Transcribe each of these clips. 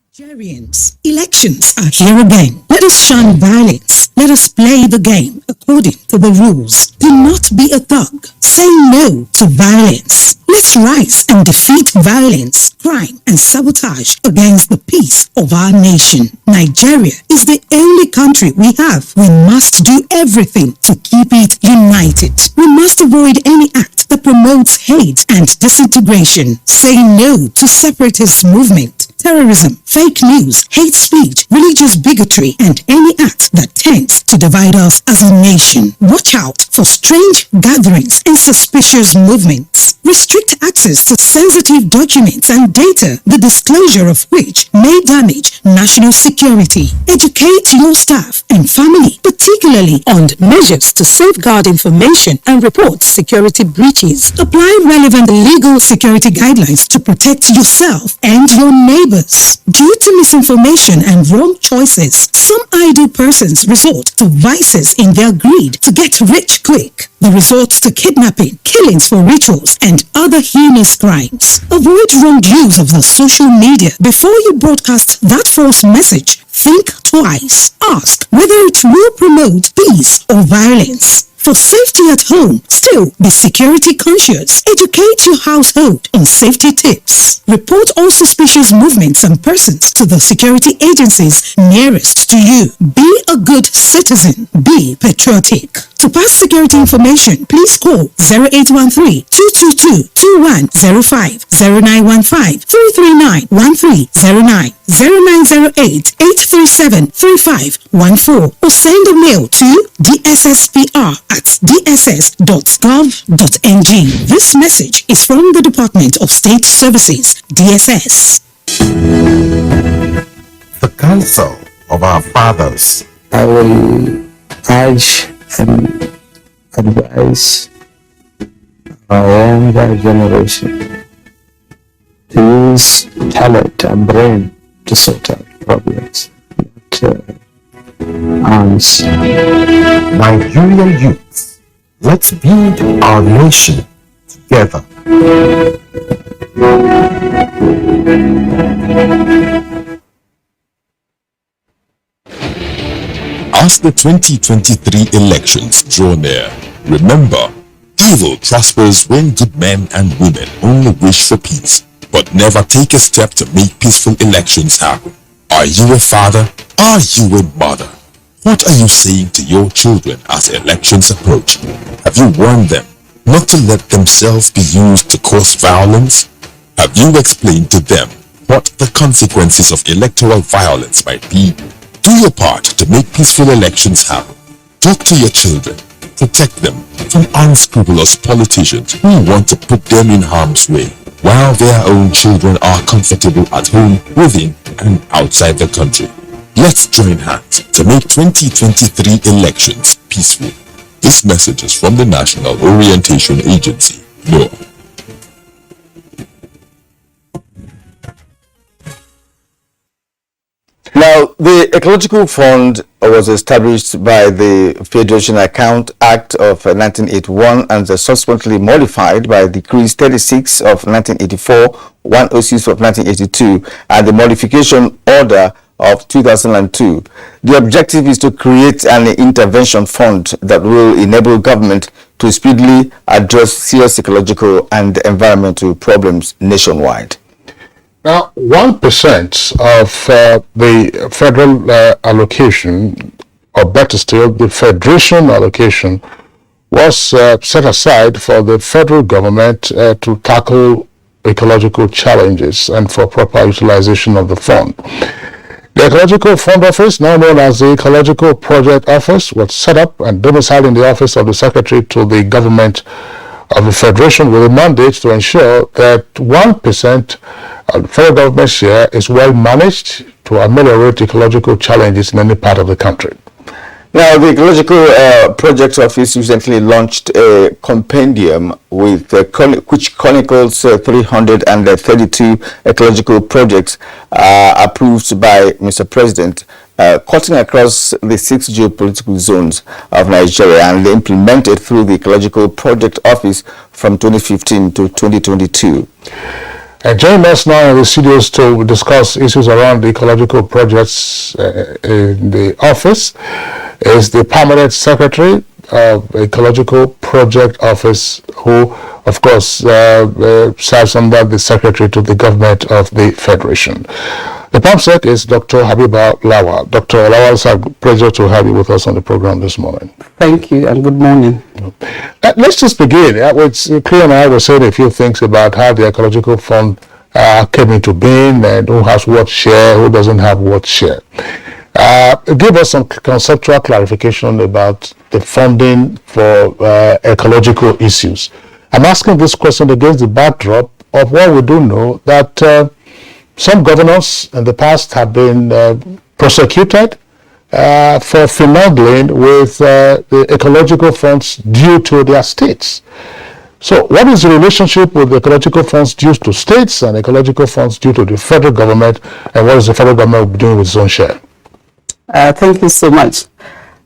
Nigerians, elections are here again. Let us shun violence. Let us play the game according to the rules. Do not be a thug. Say no to violence. Let's rise and defeat violence, crime, and sabotage against the peace of our nation. Nigeria is the only country we have. We must do everything to keep it united. We must avoid any act that promotes hate and disintegration. Say no to separatist movement, terrorism, fake news, hate speech, religious bigotry, and any act that tends to divide us as a nation. Watch out for strange gatherings and suspicious movements. Restrict access to sensitive documents and data, the disclosure of which may damage national security. Educate your staff and family, particularly on measures to safeguard information and report security breaches. Apply relevant legal security guidelines to protect yourself and your neighbors. Due to misinformation and wrong choices, some idle persons resort to vices in their greed to get rich quick. They resort to kidnapping, killings for rituals, and other heinous crimes. Avoid wrong use of the social media. Before you broadcast that false message, think twice. Ask whether it will promote peace or violence. For safety at home, still be security conscious. Educate your household on safety tips. Report all suspicious movements and persons to the security agencies nearest to you. Be a good citizen. Be patriotic. To pass security information, please call 0813-222-2105, 0915-339-1309, 0908-837-3514, or send a mail to dsspr@dss.gov.ng. This message is from the Department of State Services, DSS. The Council of Our Fathers. I will urge and advise our younger generation to use talent and brain to sort out problems, not arms. Nigerian youths, let's build our nation together. As the 2023 elections draw near, remember, evil prospers when good men and women only wish for peace, but never take a step to make peaceful elections happen. Are you a father? Are you a mother? What are you saying to your children as elections approach? Have you warned them not to let themselves be used to cause violence? Have you explained to them what the consequences of electoral violence might be? Do your part to make peaceful elections happen. Talk to your children. Protect them from unscrupulous politicians who want to put them in harm's way, while their own children are comfortable at home, within and outside the country. Let's join hands to make 2023 elections peaceful. This message is from the National Orientation Agency, NOAA. Now, the Ecological Fund was established by the Federation Account Act of 1981 and subsequently modified by Decree 36 of 1984, 106 of 1982, and the Modification Order of 2002. The objective is to create an intervention fund that will enable government to speedily address serious ecological and environmental problems nationwide. Now, 1% of the federal allocation, or better still, the federation allocation, was set aside for the federal government to tackle ecological challenges and for proper utilization of the fund. The Ecological Fund Office, now known as the Ecological Project Office, was set up and domiciled in the office of the Secretary to the Government of the Federation with a mandate to ensure that 1% of the federal government share is well managed to ameliorate ecological challenges in any part of the country. Now, the Ecological Project Office recently launched a compendium with which chronicles 332 ecological projects approved by Mr. President, cutting across the 6 geopolitical zones of Nigeria and implemented through the Ecological Project Office from 2015 to 2022. And joining us now in the studios to discuss issues around the ecological projects in the office is the Permanent Secretary of Ecological Project Office, who, of course, serves under the Secretary to the Government of the Federation. The PAMSEC is Dr. Habiba Lawal. Dr. Lawal, it's a pleasure to have you with us on the program this morning. Thank you and good morning. Let's just begin. Claire and I were saying a few things about how the Ecological Fund came into being and who has what share, who doesn't have what share. Give us some conceptual clarification about the funding for ecological issues. I'm asking this question against the backdrop of what we do know, that some governors in the past have been prosecuted for finagling with the ecological funds due to their states. So what is the relationship with the ecological funds due to states and ecological funds due to the federal government, and what is the federal government doing with its own share? Thank you so much.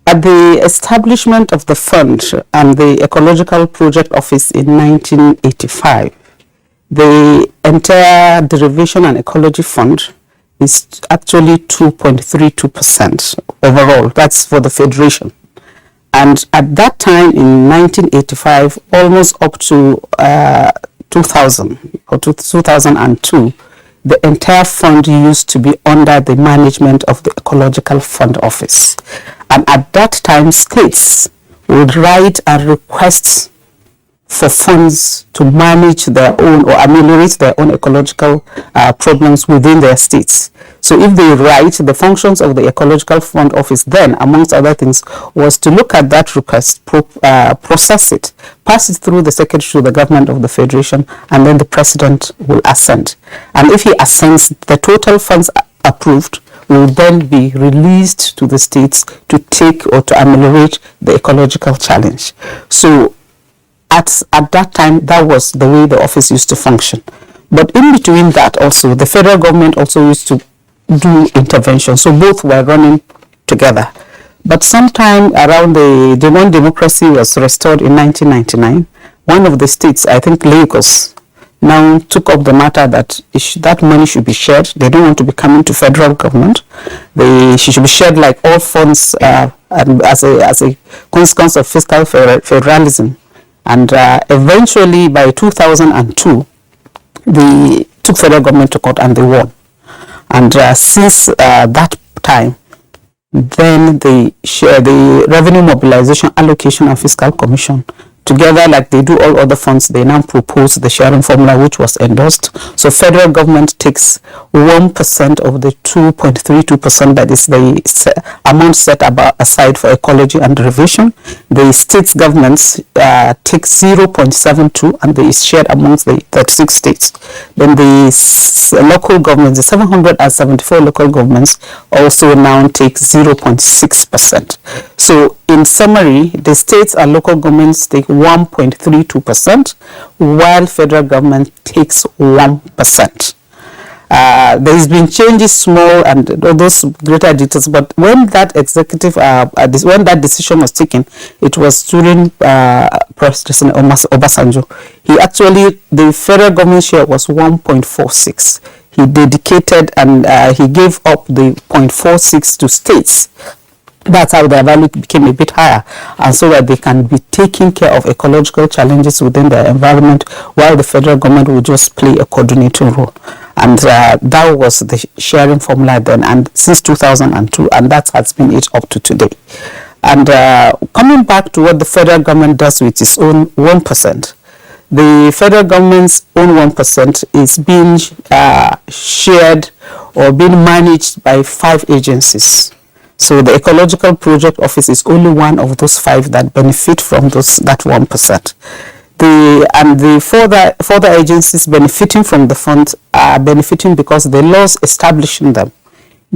At the establishment of the fund and the Ecological Project Office in 1985, the entire derivation and ecology fund is actually 2.32% overall. That's for the federation. And at that time in 1985, almost up to 2000 or 2002, the entire fund used to be under the management of the Ecological Fund Office. And at that time, states would write and request for funds to manage their own or ameliorate their own ecological problems within their states. So if they write, the functions of the Ecological Fund Office then, amongst other things, was to look at that request, process it, pass it through the Secretary to the Government of the Federation, and then the President will assent. And if he assents, the total funds approved will then be released to the states to take or to ameliorate the ecological challenge. So at that time, that was the way the office used to function. But in between that also, the federal government also used to do intervention. So both were running together. But sometime around the when democracy was restored in 1999, one of the states, I think Lagos, now took up the matter that that money should be shared. They don't want to be coming to federal government. She should be shared like all funds as a consequence of fiscal federalism. And eventually by 2002, they took federal government to court and they won. And since that time, then the Revenue Mobilization, Allocation and Fiscal Commission, together like they do all other funds, they now propose the sharing formula, which was endorsed. So federal government takes 1% of the 2.32%, that is the amount set aside for ecology and derivation. The state governments take 0.72 and they is shared amongst the 36 states. Then the local governments, the 774 local governments, also now take 0.6%. So in summary, the states and local governments take 1.32%, while federal government takes 1%. There's been changes small and those greater details, but when that executive, when that decision was taken, it was during President Obasanjo. The federal government share was 1.46. He dedicated and he gave up the 0.46 to states. That's how their value became a bit higher, and so that they can be taking care of ecological challenges within their environment, while the federal government will just play a coordinating role. And that was the sharing formula then, and since 2002, and that has been it up to today. And coming back to what the federal government does with its own 1%, the federal government's own 1% is being shared or being managed by 5 agencies. So the Ecological Project Office is only one of those 5 that benefit from that 1%. The further agencies benefiting from the funds are benefiting because the laws establishing them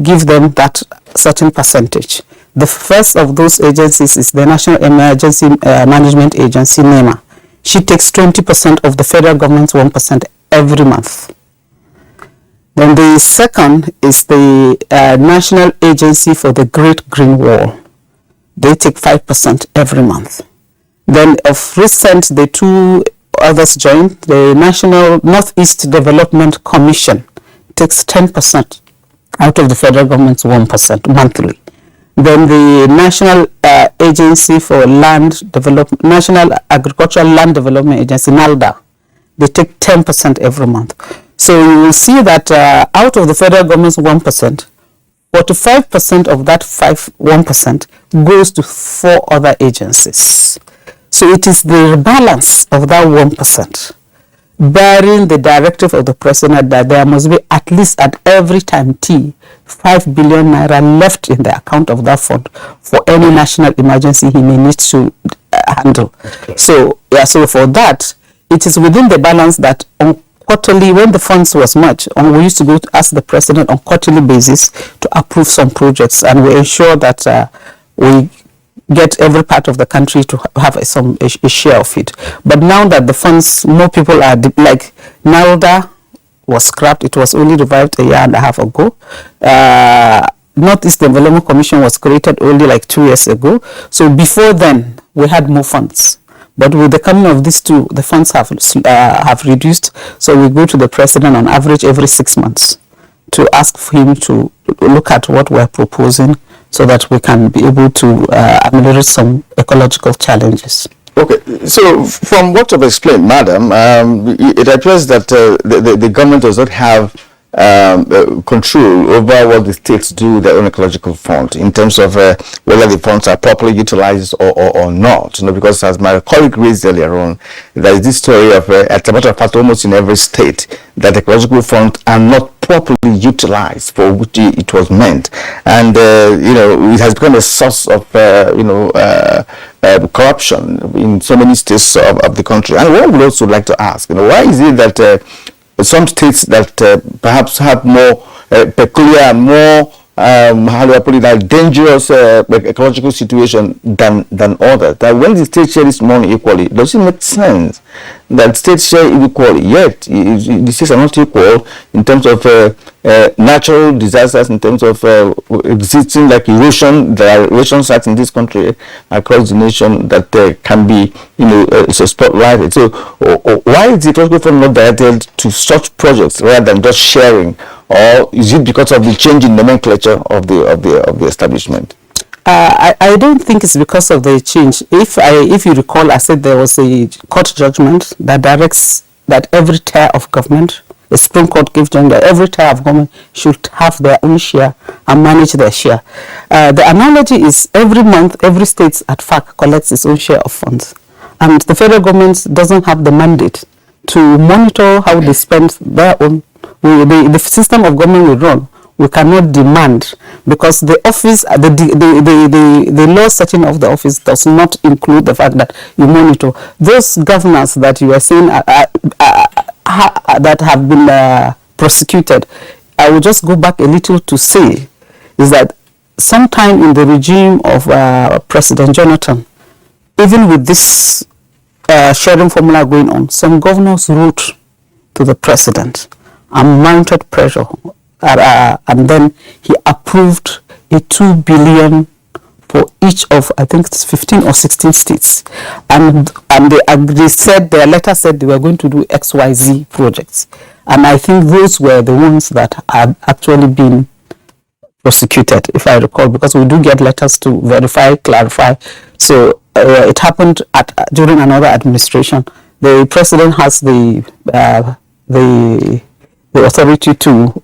give them that certain percentage. The first of those agencies is the National Emergency Management Agency, NEMA. She takes 20% of the federal government's 1% every month. Then the second is the National Agency for the Great Green Wall. They take 5% every month. Then of recent, the 2 others join. The National Northeast Development Commission takes 10% out of the federal government's 1% monthly. Then the National Agency for Land Development, National Agricultural Land Development Agency, NALDA, they take 10% every month. So you will see that out of the federal government's 1%, 45% of that 1% goes to 4 other agencies. So it is the balance of that 1%, bearing the directive of the president that there must be at least at every time 5 billion naira left in the account of that fund for any national emergency he may need to handle. So so for that, it is within the balance that on quarterly, when the funds was much, we used to go to ask the president on quarterly basis to approve some projects, and we ensure that we get every part of the country to have a share of it. But now that the funds, more people are like NALDA was scrapped, it was only revived a year and a half ago. Northeast Development Commission was created only like 2 years ago. So before then, we had more funds. But with the coming of these two, the funds have reduced. So we go to the president on average every 6 months to ask for him to look at what we're proposing so that we can be able to ameliorate some ecological challenges. Okay, so from what you've explained, madam, it appears that the government does not have control over what the states do with their own ecological fund in terms of whether the funds are properly utilized or not. You know, because as my colleague raised earlier on, there is this story of, as a matter of fact, almost in every state, that ecological funds are not properly utilized for which it was meant, and you know, it has become a source of corruption in so many states of the country. And one would also like to ask, you know, why is it that some states that perhaps have more peculiar, more how do I put it, like dangerous ecological situation than others? That when the states share this money equally, does it make sense that states share it equally? Yet the states are not equal in terms of natural disasters, in terms of existing like erosion. There are erosion sites in this country across the nation that can be, you know, spotlighted. So why is the ecological fund not directed to such projects rather than just sharing? Or is it because of the change in nomenclature of the establishment? I don't think it's because of the change. If you recall, I said there was a court judgment that directs that every tier of government, the Supreme Court gave judgment that every tier of government should have their own share and manage their share. The analogy is every month, every state at FAC collects its own share of funds. And the federal government doesn't have the mandate to monitor how they spend their own. The system of government we run, we cannot demand, because the office, the law setting of the office does not include the fact that you monitor those governors that you are saying that have been prosecuted. I will just go back a little to say is that sometime in the regime of President Jonathan, even with this sharing formula going on, some governors wrote to the president and mounted pressure, and then he approved a 2 billion for each of, I think it's 15 or 16 states, and they said, their letter said they were going to do XYZ projects, and I think those were the ones that had actually been prosecuted, if I recall, because we do get letters to verify, clarify. So it happened during another administration. The president has the authority to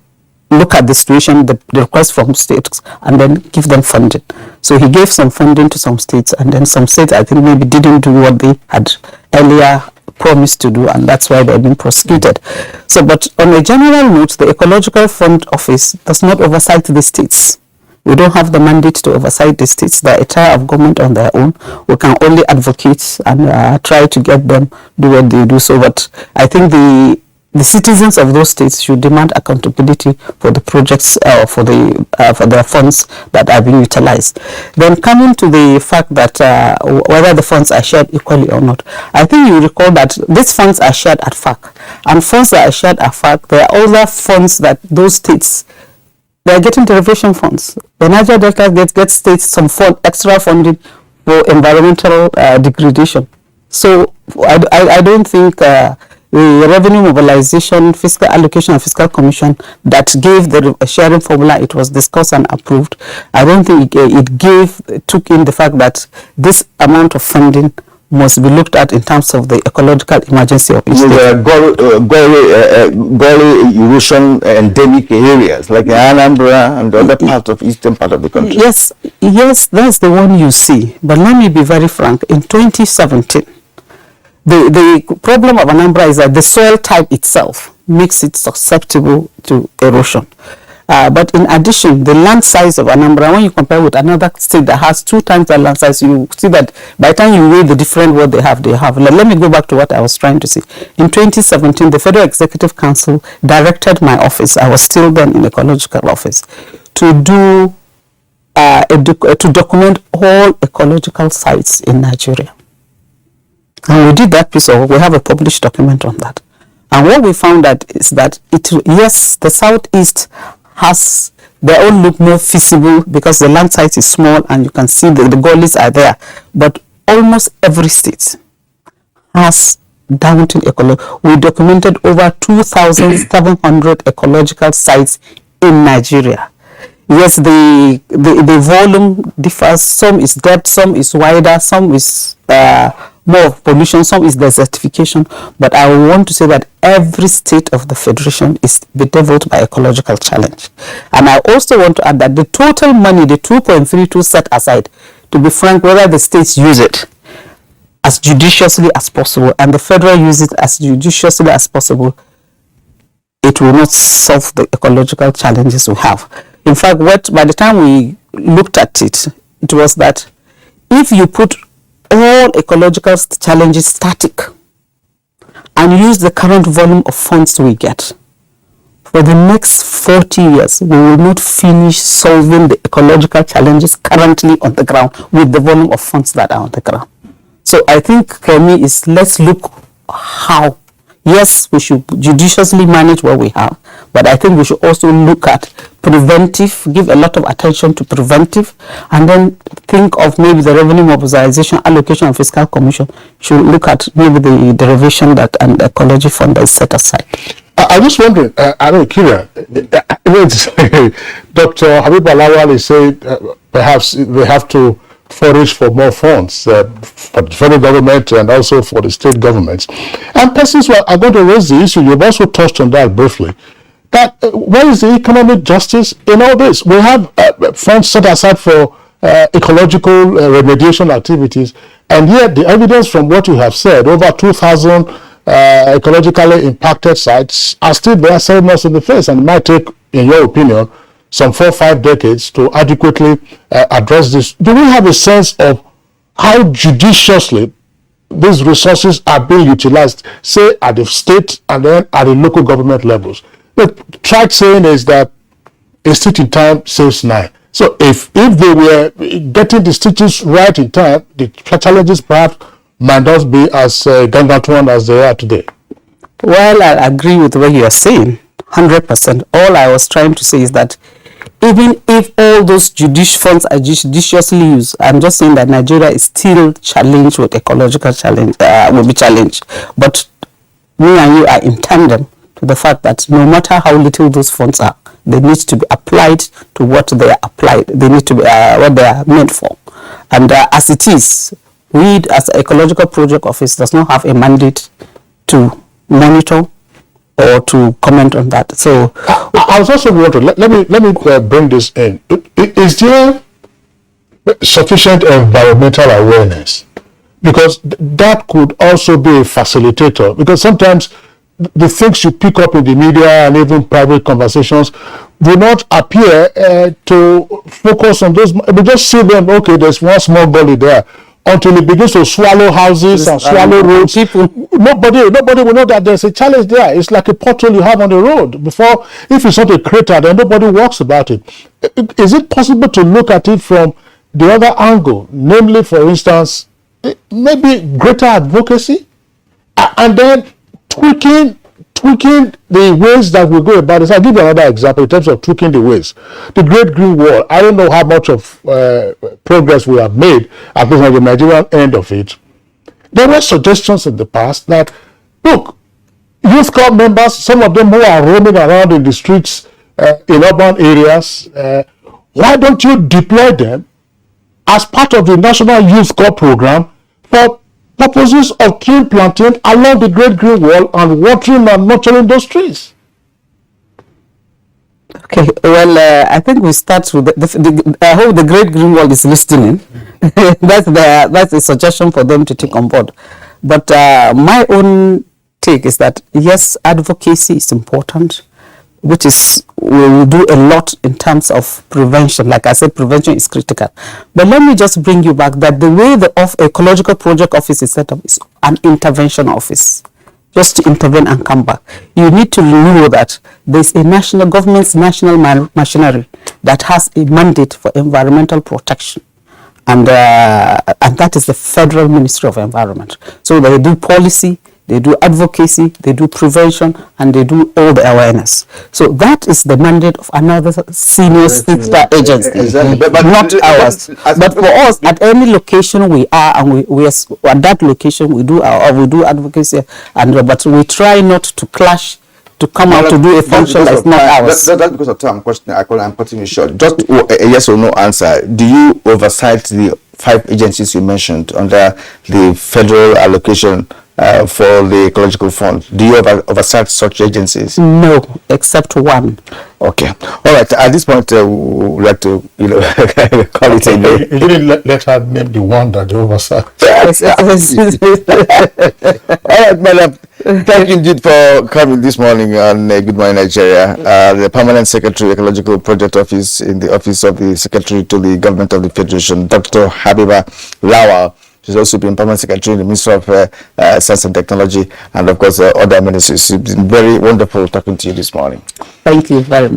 look at the situation, the request from states, and then give them funding. So he gave some funding to some states, and then some states, I think, maybe didn't do what they had earlier promised to do, and that's why they've been prosecuted. So, but on a general note, the Ecological Fund Office does not oversight the states. We don't have the mandate to oversight the states. They're a tier of government on their own. We can only advocate and try to get them do what they do. So, but I think the citizens of those states should demand accountability for the projects, for their funds that are being utilized. Then coming to the fact that whether the funds are shared equally or not, I think you recall that these funds are shared at FAC, and funds that are shared at FAC, there are other funds that those states, they are getting derivation funds. The Niger Delta gets states some extra funding for environmental degradation. So I don't think the revenue mobilization, fiscal allocation, and fiscal commission that gave the sharing formula, it was discussed and approved. I don't think it took in the fact that this amount of funding must be looked at in terms of the ecological emergency of each state. Gully erosion endemic areas like Anambra and the other parts of eastern part of the country. Yes, that's the one you see. But let me be very frank. In 2017, the problem of Anambra is that the soil type itself makes it susceptible to erosion. But in addition, the land size of Anambra, when you compare with another state that has 2 times the land size, you see that by the time you weigh the different what they have. Let me go back to what I was trying to say. In 2017, the Federal Executive Council directed my office, I was still then in Ecological office, to do to document all ecological sites in Nigeria. And we did that piece of work. We have a published document on that. And what we found that is that yes, the southeast they all look more feasible because the land size is small and you can see the gullies are there. But almost every state has downstream ecological. We documented over 2,700 ecological sites in Nigeria. Yes, the volume differs. Some is depth, some is wider, some is more of pollution, some is desertification. But I want to say that every state of the federation is bedeviled by ecological challenge. And I also want to add that the total money, the 2.32 set aside, to be frank, whether the states use it as judiciously as possible and the federal use it as judiciously as possible, it will not solve the ecological challenges we have. In fact, by the time we looked at it, it was that if you put all ecological challenges static and use the current volume of funds we get, for the next 40 years, we will not finish solving the ecological challenges currently on the ground with the volume of funds that are on the ground. So I think for me is let's look how. Yes, we should judiciously manage what we have, but I think we should also look at preventive, give a lot of attention to preventive, and then think of maybe the revenue mobilization, allocation, and fiscal commission should look at maybe the derivation that and the ecology fund that is set aside. I'm just wondering, I don't know, Kira, Dr. Habib Alawal is saying perhaps they have to forage for more funds for the federal government and also for the state governments. And persons who are going to raise the issue, you've also touched on that briefly, that where is the economic justice in all this? We have funds set aside for ecological remediation activities, and yet the evidence from what you have said, over 2,000 ecologically impacted sites are still there staring us in the face, and it might take, in your opinion, some 4 or 5 decades to adequately address this. Do we have a sense of how judiciously these resources are being utilized, say at the state and then at the local government levels? The track saying is that a stitch in time saves 9. So if they were getting the stitches right in time, the challenges perhaps might not be as gargantuan as they are today. Well, I agree with what you are saying, 100%. All I was trying to say is that even if all those funds are judiciously used, I'm just saying that Nigeria is still challenged with ecological challenge, will be challenged. But me and you are in tandem to the fact that no matter how little those funds are, they need to be applied to what they are applied. They need to be what they are meant for. And as it is, we as the Ecological Project Office does not have a mandate to monitor or to comment on that. So I was also wondering, let me bring this in. Is there sufficient environmental awareness? Because that could also be a facilitator, because sometimes the things you pick up in the media and even private conversations do not appear to focus on those. We just see them, okay, there's one small gully there, until it begins to swallow houses and swallow roads. Nobody will know that there's a challenge there. It's like a pothole you have on the road. Before, if it's not a crater, then nobody walks about it. Is it possible to look at it from the other angle? Namely, for instance, maybe greater advocacy, and then tweaking the ways that we go about this. I'll give you another example in terms of tweaking the ways. The Great Green Wall, I don't know how much of progress we have made, at least on the Nigerian end of it. There were suggestions in the past that, look, youth club members, some of them who are roaming around in the streets in urban areas, why don't you deploy them as part of the National Youth Corps program for purposes of tree planting along the Great Green Wall and watering and nurturing those trees? Okay, well, I think we start with I hope the Great Green Wall is listening. That's a suggestion for them to take on board. But my own take is that, yes, advocacy is important, which is, we will do a lot in terms of prevention. Like I said, prevention is critical. But let me just bring you back that the way the Ecological Project Office is set up is an intervention office, just to intervene and come back. You need to know that there's a national government's national machinery that has a mandate for environmental protection. And that is the Federal Ministry of Environment. So they do policy, they do advocacy, they do prevention, and they do all the awareness. So that is the mandate of another senior sister agency, Exactly. but not ours. But for us, at any location we are, and we are at that location, we do advocacy, and but we try not to clash, to come out to do a function that's not ours. That's because of time. I'm cutting you short. Just a yes or no answer. Do you oversight the 5 agencies you mentioned under the federal allocation for the Ecological Fund? Do you oversight such agencies? No, except one. Okay. All right. At this point, we would like to, call it a day. You didn't let her name the one that they oversight. All right, madam. Thank you indeed for coming this morning on Good Morning Nigeria. The Permanent Secretary, Ecological Project Office, in the Office of the Secretary to the Government of the Federation, Dr. Habiba Lawal. She's also been Permanent Secretary in the Ministry of Science and Technology, and of course other ministries. It's been very wonderful talking to you this morning. Thank you very much.